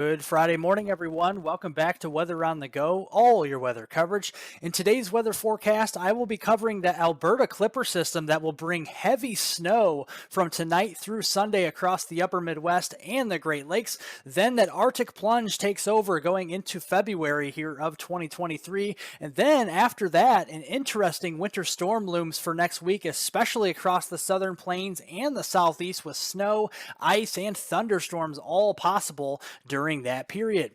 Good Friday morning, everyone. Welcome back to Weather on the Go, all your weather coverage. In today's weather forecast, I will be covering the Alberta Clipper system that will bring heavy snow from tonight through Sunday across the upper Midwest and the Great Lakes. Then that Arctic plunge takes over going into February here of 2023. And then after that, an interesting winter storm looms for next week, especially across the southern plains and the southeast with snow, ice, and thunderstorms all possible during that period.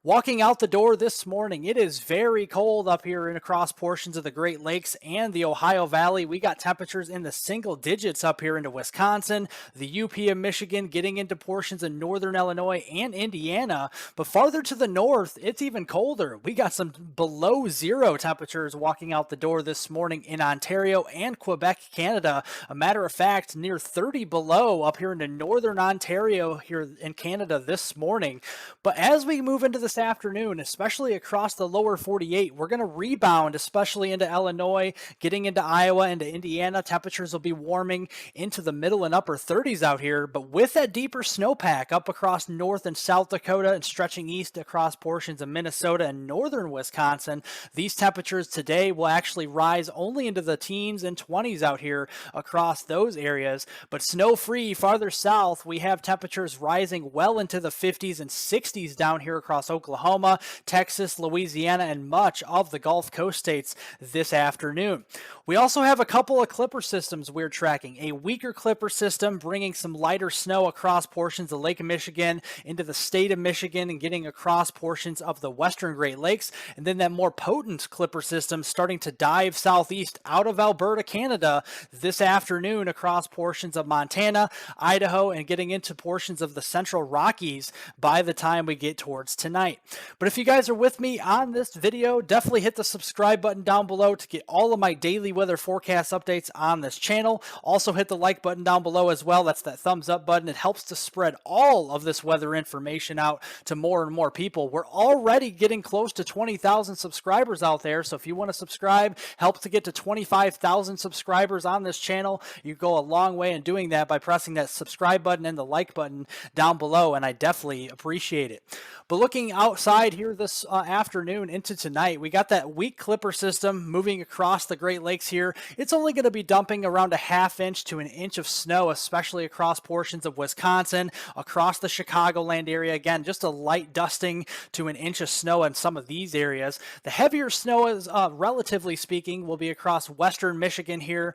Walking out the door this morning, it is very cold up here and across portions of the Great Lakes and the Ohio Valley. We got temperatures in the single digits up here into Wisconsin, the UP of Michigan, getting into portions of northern Illinois and Indiana. But farther to the north, it's even colder. We got some below zero temperatures walking out the door this morning in Ontario and Quebec, Canada. A matter of fact, near 30 below up here into northern Ontario here in Canada this morning. But as we move into this afternoon, especially across the lower 48, we're going to rebound, especially into Illinois, getting into Iowa, into Indiana. Temperatures will be warming into the middle and upper 30s out here, but with that deeper snowpack up across North and South Dakota and stretching east across portions of Minnesota and northern Wisconsin, these temperatures today will actually rise only into the teens and 20s out here across those areas. But snow-free farther south, we have temperatures rising well into the 50s and 60s down here across Oklahoma, Texas, Louisiana, and much of the Gulf Coast states this afternoon. We also have a couple of clipper systems we're tracking. A weaker clipper system bringing some lighter snow across portions of Lake Michigan into the state of Michigan and getting across portions of the western Great Lakes. And then that more potent clipper system starting to dive southeast out of Alberta, Canada this afternoon across portions of Montana, Idaho, and getting into portions of the central Rockies by the time we get towards tonight. But if you guys are with me on this video, definitely hit the subscribe button down below to get all of my daily weather forecast updates on this channel. Also hit the like button down below as well. That's that thumbs up button. It helps to spread all of this weather information out to more and more people. We're already getting close to 20,000 subscribers out there. So if you want to subscribe, help to get to 25,000 subscribers on this channel. You go a long way in doing that by pressing that subscribe button and the like button down below, and I definitely appreciate it. But looking outside here this afternoon into tonight, we got that weak clipper system moving across the Great Lakes here. It's only going to be dumping around a ½ inch to an inch of snow, especially across portions of Wisconsin, across the Chicagoland area. Again, just a light dusting to an inch of snow in some of these areas. The heavier snow is, relatively speaking, will be across western Michigan here.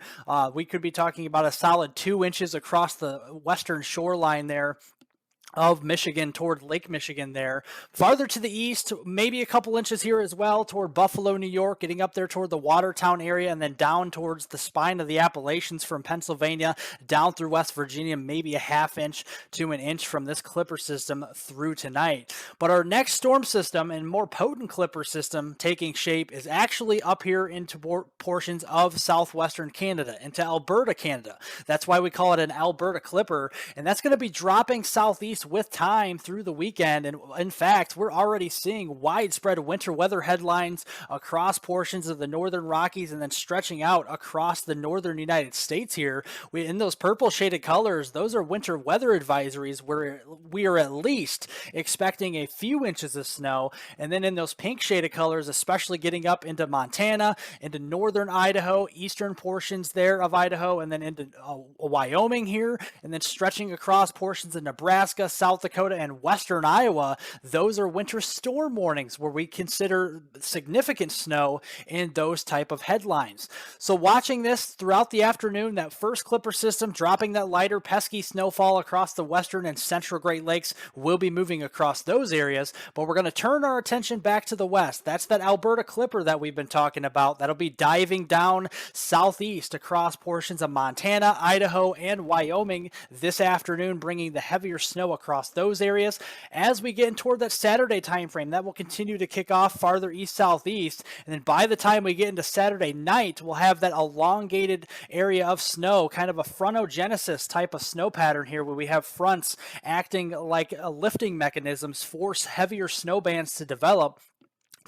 We could be talking about a solid 2 inches across the western shoreline there of Michigan toward Lake Michigan there. Farther to the east, maybe a couple inches here as well toward Buffalo, New York, getting up there toward the Watertown area and then down towards the spine of the Appalachians from Pennsylvania down through West Virginia, maybe a ½ inch to an inch from this clipper system through tonight. But our next storm system and more potent clipper system taking shape is actually up here into portions of southwestern Canada, into Alberta, Canada. That's why we call it an Alberta Clipper, and that's going to be dropping southeast with time through the weekend. And in fact, we're already seeing widespread winter weather headlines across portions of the northern Rockies and then stretching out across the northern United States here. In those purple shaded colors, those are winter weather advisories where we are at least expecting a few inches of snow. And then in those pink shaded colors, especially getting up into Montana, into northern Idaho, eastern portions there of Idaho, and then into Wyoming here, and then stretching across portions of Nebraska, South Dakota, and western Iowa. Those are winter storm warnings where we consider significant snow in those type of headlines. So watching this throughout the afternoon, that first clipper system dropping that lighter pesky snowfall across the western and central Great Lakes will be moving across those areas, but we're going to turn our attention back to the west. That's that Alberta Clipper that we've been talking about. That'll be diving down southeast across portions of Montana, Idaho, and Wyoming this afternoon, bringing the heavier snow across those areas. As we get in toward that Saturday time frame, that will continue to kick off farther east southeast, and then by the time we get into Saturday night, we'll have that elongated area of snow, kind of a frontogenesis type of snow pattern here, where we have fronts acting like lifting mechanisms, force heavier snow bands to develop.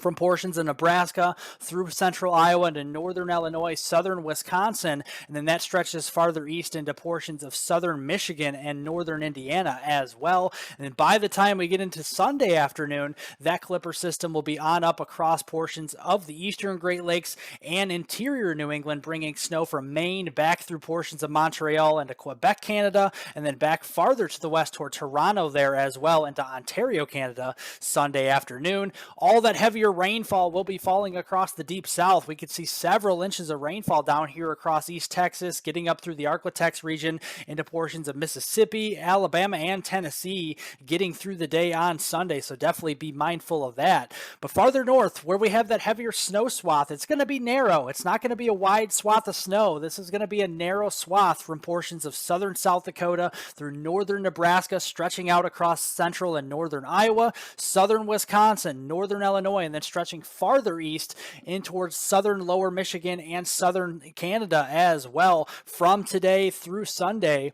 from portions of Nebraska through central Iowa into northern Illinois, southern Wisconsin, and then that stretches farther east into portions of southern Michigan and northern Indiana as well. And then by the time we get into Sunday afternoon, that Clipper system will be on up across portions of the eastern Great Lakes and interior New England, bringing snow from Maine back through portions of Montreal into Quebec, Canada, and then back farther to the west toward Toronto there as well into Ontario, Canada, Sunday afternoon. All that heavier rainfall will be falling across the deep south. We could see several inches of rainfall down here across East Texas, getting up through the Arklatex region into portions of Mississippi, Alabama, and Tennessee, getting through the day on Sunday. So definitely be mindful of that. But farther north, where we have that heavier snow swath, it's going to be narrow. It's not going to be a wide swath of snow. This is going to be a narrow swath from portions of southern South Dakota through northern Nebraska, stretching out across central and northern Iowa, southern Wisconsin, northern Illinois, and then stretching farther east in towards southern lower Michigan and southern Canada as well from today through Sunday.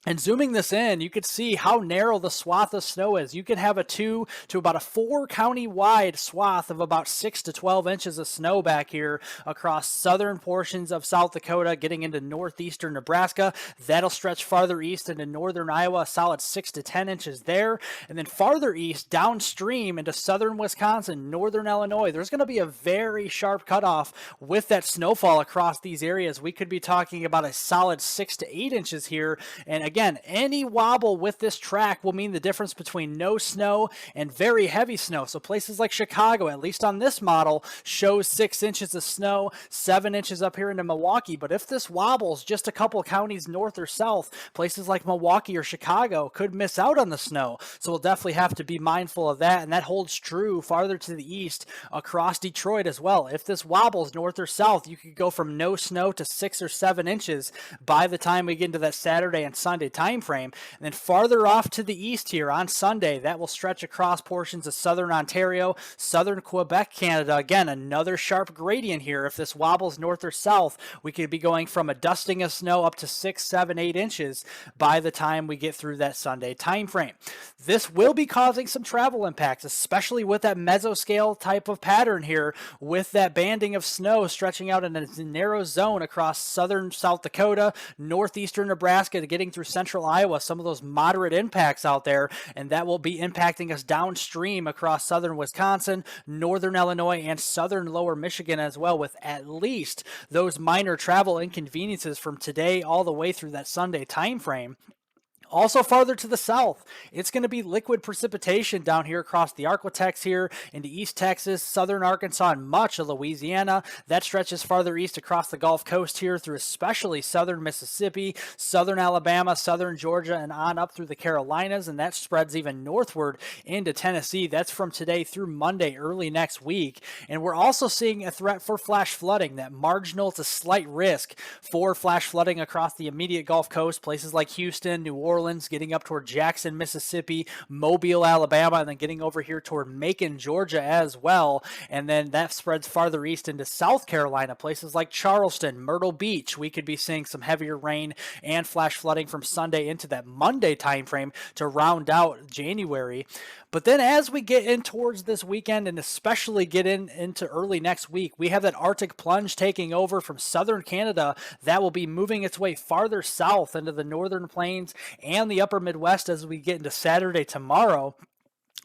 And zooming this in, you could see how narrow the swath of snow is. You could have a 2 to about a 4 county wide swath of about 6 to 12 inches of snow back here across southern portions of South Dakota, getting into northeastern Nebraska. That'll stretch farther east into northern Iowa, a solid 6 to 10 inches there. And then farther east, downstream into southern Wisconsin, northern Illinois, there's going to be a very sharp cutoff with that snowfall across these areas. We could be talking about a solid 6 to 8 inches here. And again, any wobble with this track will mean the difference between no snow and very heavy snow. So places like Chicago, at least on this model, shows 6 inches of snow, 7 inches up here into Milwaukee. But if this wobbles just a couple counties north or south, places like Milwaukee or Chicago could miss out on the snow. So we'll definitely have to be mindful of that. And that holds true farther to the east across Detroit as well. If this wobbles north or south, you could go from no snow to 6 or 7 inches by the time we get into that Saturday and Sunday time frame. And then farther off to the east here on Sunday, that will stretch across portions of southern Ontario, southern Quebec, Canada. Again, another sharp gradient here. If this wobbles north or south, we could be going from a dusting of snow up to 6, 7, 8 inches by the time we get through that Sunday time frame. This will be causing some travel impacts, especially with that mesoscale type of pattern here, with that banding of snow stretching out in a narrow zone across southern South Dakota, northeastern Nebraska, to getting through central Iowa, some of those moderate impacts out there, and that will be impacting us downstream across southern Wisconsin, northern Illinois, and southern lower Michigan as well, with at least those minor travel inconveniences from today all the way through that Sunday time frame. Also farther to the south, it's going to be liquid precipitation down here across the Arklatex here into East Texas, southern Arkansas, and much of Louisiana. That stretches farther east across the Gulf Coast here through especially southern Mississippi, southern Alabama, southern Georgia, and on up through the Carolinas, and that spreads even northward into Tennessee. That's from today through Monday, early next week. And we're also seeing a threat for flash flooding, that marginal to slight risk for flash flooding across the immediate Gulf Coast, places like Houston, New Orleans, getting up toward Jackson, Mississippi, Mobile, Alabama, and then getting over here toward Macon, Georgia as well. And then that spreads farther east into South Carolina, places like Charleston, Myrtle Beach. We could be seeing some heavier rain and flash flooding from Sunday into that Monday timeframe to round out January. But then as we get in towards this weekend, and especially get into early next week, we have that Arctic plunge taking over from southern Canada. That will be moving its way farther south into the northern plains and the upper Midwest as we get into Saturday tomorrow.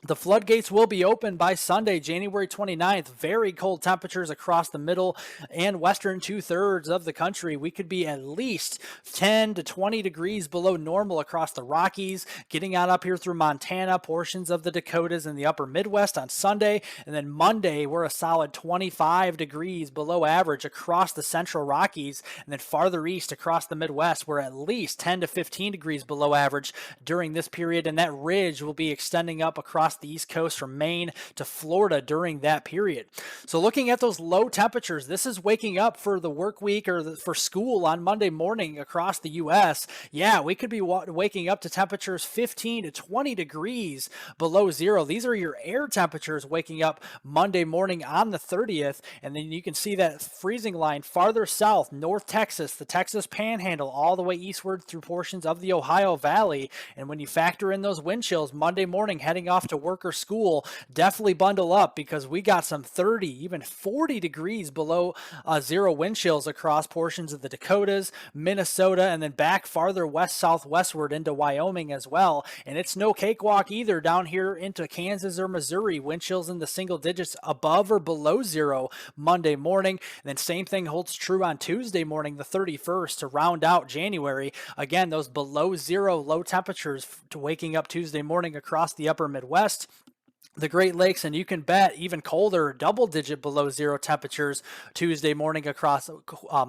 The floodgates will be open by Sunday, January 29th. Very cold temperatures across the middle and western two-thirds of the country. We could be at least 10 to 20 degrees below normal across the Rockies, getting on up here through Montana, portions of the Dakotas, and the upper Midwest on Sunday. And then Monday, we're a solid 25 degrees below average across the central Rockies. And then farther east across the Midwest, we're at least 10 to 15 degrees below average during this period. And that ridge will be extending up across the East Coast from Maine to Florida during that period. So looking at those low temperatures, this is waking up for the work week or for school on Monday morning across the U.S. Yeah, we could be waking up to temperatures 15 to 20 degrees below zero. These are your air temperatures waking up Monday morning on the 30th. And then you can see that freezing line farther south, North Texas, the Texas Panhandle, all the way eastward through portions of the Ohio Valley. And when you factor in those wind chills Monday morning heading off to to work or school, definitely bundle up because we got some 30, even 40 degrees below zero wind chills across portions of the Dakotas, Minnesota, and then back farther west southwestward into Wyoming as well. And it's no cakewalk either down here into Kansas or Missouri. Wind chills in the single digits above or below zero Monday morning. And then same thing holds true on Tuesday morning, the 31st, to round out January. Again, those below zero low temperatures to waking up Tuesday morning across the upper Midwest, the Great Lakes, and you can bet even colder, double-digit below zero temperatures Tuesday morning across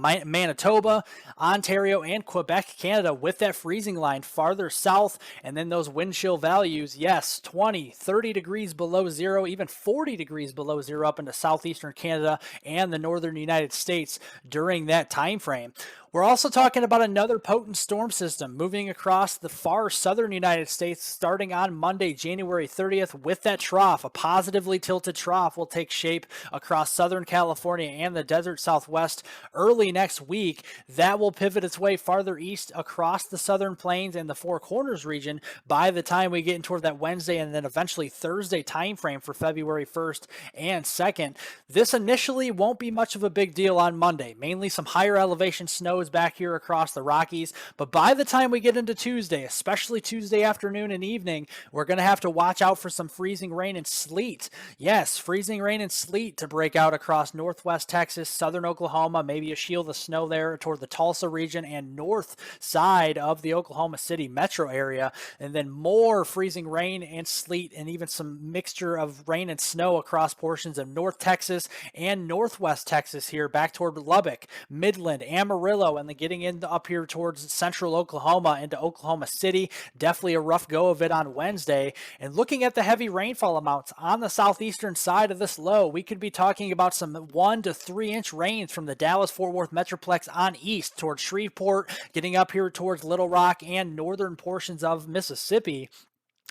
Manitoba, Ontario, and Quebec, Canada, with that freezing line farther south. And then those wind chill values, yes, 20, 30 degrees below zero, even 40 degrees below zero up into southeastern Canada and the northern United States during that time frame. We're also talking about another potent storm system moving across the far southern United States starting on Monday, January 30th, with that trough. A positively tilted trough will take shape across Southern California and the desert Southwest early next week. That will pivot its way farther east across the southern plains and the Four Corners region by the time we get toward that Wednesday and then eventually Thursday timeframe for February 1st and 2nd. This initially won't be much of a big deal on Monday, mainly some higher elevation snows back here across the Rockies. But by the time we get into Tuesday, especially Tuesday afternoon and evening, we're going to have to watch out for some freezing rain and sleet. Yes, freezing rain and sleet to break out across northwest Texas, southern Oklahoma, maybe a shield of snow there toward the Tulsa region and north side of the Oklahoma City metro area. And then more freezing rain and sleet and even some mixture of rain and snow across portions of North Texas and northwest Texas here back toward Lubbock, Midland, Amarillo, and then getting in up here towards central Oklahoma into Oklahoma City. Definitely a rough go of it on Wednesday. And looking at the heavy rainfall amounts on the southeastern side of this low, we could be talking about some 1 to 3 inch rains from the Dallas-Fort Worth Metroplex on east towards Shreveport, getting up here towards Little Rock and northern portions of Mississippi.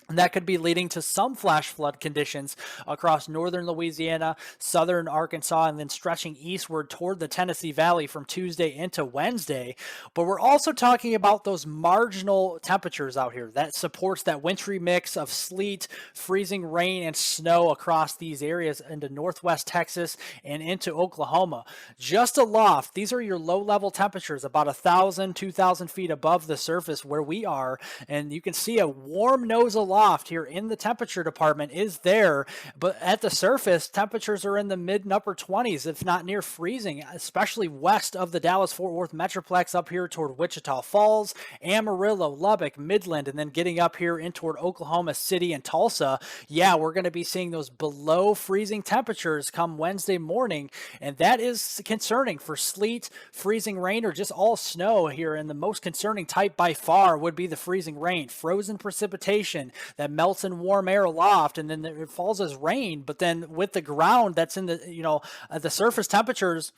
And that could be leading to some flash flood conditions across northern Louisiana, southern Arkansas, and then stretching eastward toward the Tennessee Valley from Tuesday into Wednesday. But we're also talking about those marginal temperatures out here that supports that wintry mix of sleet, freezing rain, and snow across these areas into northwest Texas and into Oklahoma. Just aloft, these are your low-level temperatures, about 1,000, 2,000 feet above the surface where we are. And you can see a warm nose aloft here in the temperature department is there, but at the surface, temperatures are in the mid and upper 20s, if not near freezing, especially west of the Dallas-Fort Worth Metroplex up here toward Wichita Falls, Amarillo, Lubbock, Midland, and then getting up here in toward Oklahoma City and Tulsa. Yeah, we're going to be seeing those below freezing temperatures come Wednesday morning, and that is concerning for sleet, freezing rain, or just all snow here. And the most concerning type by far would be the freezing rain, frozen precipitation that melts in warm air aloft, and then it falls as rain. But then with the ground that's in the, the surface temperatures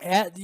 at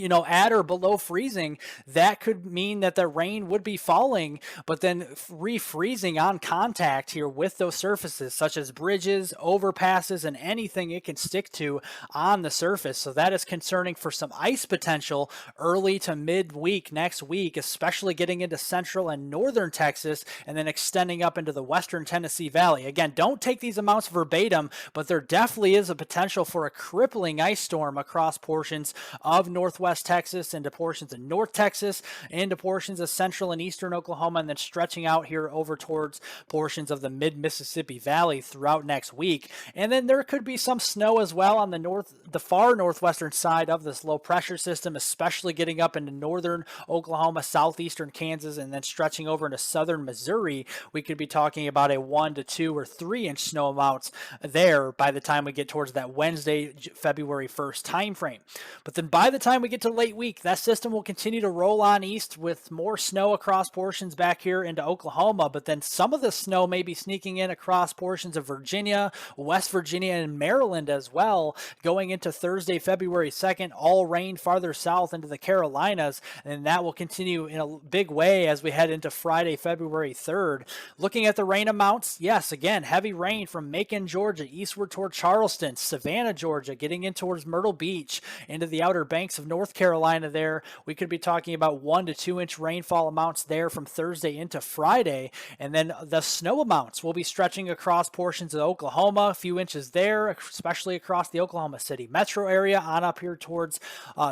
or below freezing, that could mean that the rain would be falling, but then refreezing on contact here with those surfaces, such as bridges, overpasses, and anything it can stick to on the surface. So that is concerning for some ice potential early to midweek next week, especially getting into central and northern Texas, and then extending up into the western Tennessee Valley. Again, don't take these amounts verbatim, but there definitely is a potential for a crippling ice storm across portions of northwest Texas into portions of North Texas, into portions of central and eastern Oklahoma, and then stretching out here over towards portions of the mid-Mississippi Valley throughout next week. And then there could be some snow as well on the far northwestern side of this low pressure system, especially getting up into northern Oklahoma, southeastern Kansas, and then stretching over into southern Missouri. We could be talking about a 1 to 2 or 3 inch snow amounts there by the time we get towards that Wednesday, February 1st time frame. But then by the time we get to late week, that system will continue to roll on east with more snow across portions back here into Oklahoma. But then some of the snow may be sneaking in across portions of Virginia, West Virginia, and Maryland as well, going into Thursday, February 2nd, all rain farther south into the Carolinas. And that will continue in a big way as we head into Friday, February 3rd. Looking at the rain amounts, yes, again, heavy rain from Macon, Georgia, eastward toward Charleston, Savannah, Georgia, getting in towards Myrtle Beach, into the Outer Banks banks of North Carolina there. We could be talking about 1 to 2 inch rainfall amounts there from Thursday into Friday. And then the snow amounts will be stretching across portions of Oklahoma, a few inches there, especially across the Oklahoma City metro area on up here towards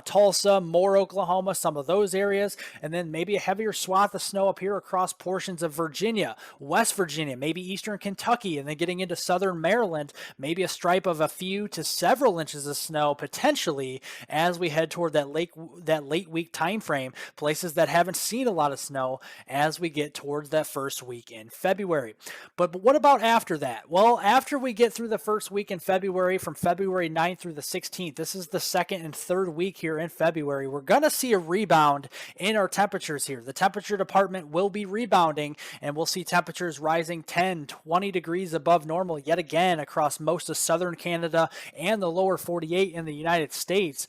Tulsa, Moore, Oklahoma, some of those areas. And then maybe a heavier swath of snow up here across portions of Virginia, West Virginia, maybe eastern Kentucky, and then getting into southern Maryland, maybe a stripe of a few to several inches of snow potentially as we head toward that late week time frame, places that haven't seen a lot of snow as we get towards that first week in February. But what about after that? Well, after we get through the first week in February, from February 9th through the 16th, this is the second and third week here in February, we're going to see a rebound in our temperatures here. The temperature department will be rebounding, and we'll see temperatures rising 10, 20 degrees above normal yet again across most of southern Canada and the lower 48 in the United States.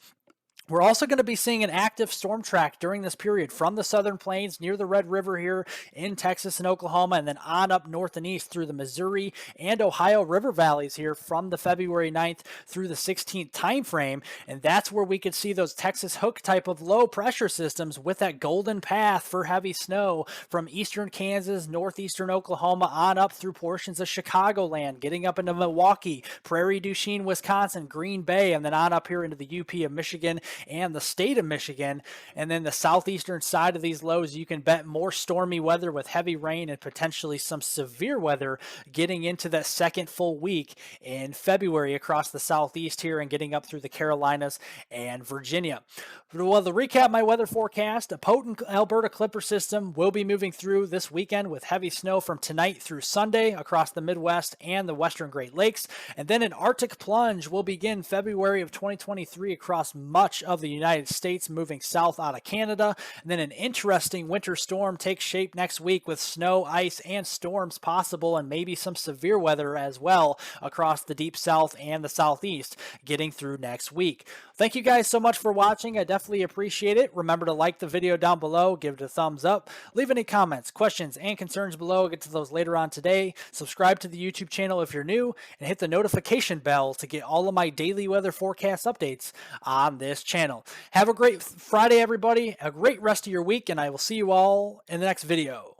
We're also going to be seeing an active storm track during this period from the southern plains near the Red River here in Texas and Oklahoma, and then on up north and east through the Missouri and Ohio River valleys here from the February 9th through the 16th time frame. And that's where we could see those Texas hook type of low pressure systems with that golden path for heavy snow from eastern Kansas, northeastern Oklahoma on up through portions of Chicagoland, getting up into Milwaukee, Prairie du Chien, Wisconsin, Green Bay, and then on up here into the UP of Michigan and the state of Michigan. And then the southeastern side of these lows, you can bet more stormy weather with heavy rain and potentially some severe weather getting into that second full week in February across the southeast here and getting up through the Carolinas and Virginia. Well, to recap my weather forecast, a potent Alberta Clipper system will be moving through this weekend with heavy snow from tonight through Sunday across the Midwest and the Western Great Lakes. And then an Arctic plunge will begin February of 2023 across much of the United States, moving south out of Canada. And then an interesting winter storm takes shape next week with snow, ice, and storms possible, and maybe some severe weather as well across the deep south and the southeast getting through next week. Thank you guys so much for watching. I definitely appreciate it. Remember to like the video down below, give it a thumbs up, leave any comments, questions, and concerns below. I'll get to those later on today. Subscribe to the YouTube channel if you're new, and hit the notification bell to get all of my daily weather forecast updates on this channel. Have a great Friday, everybody. A great rest of your week, and I will see you all in the next video.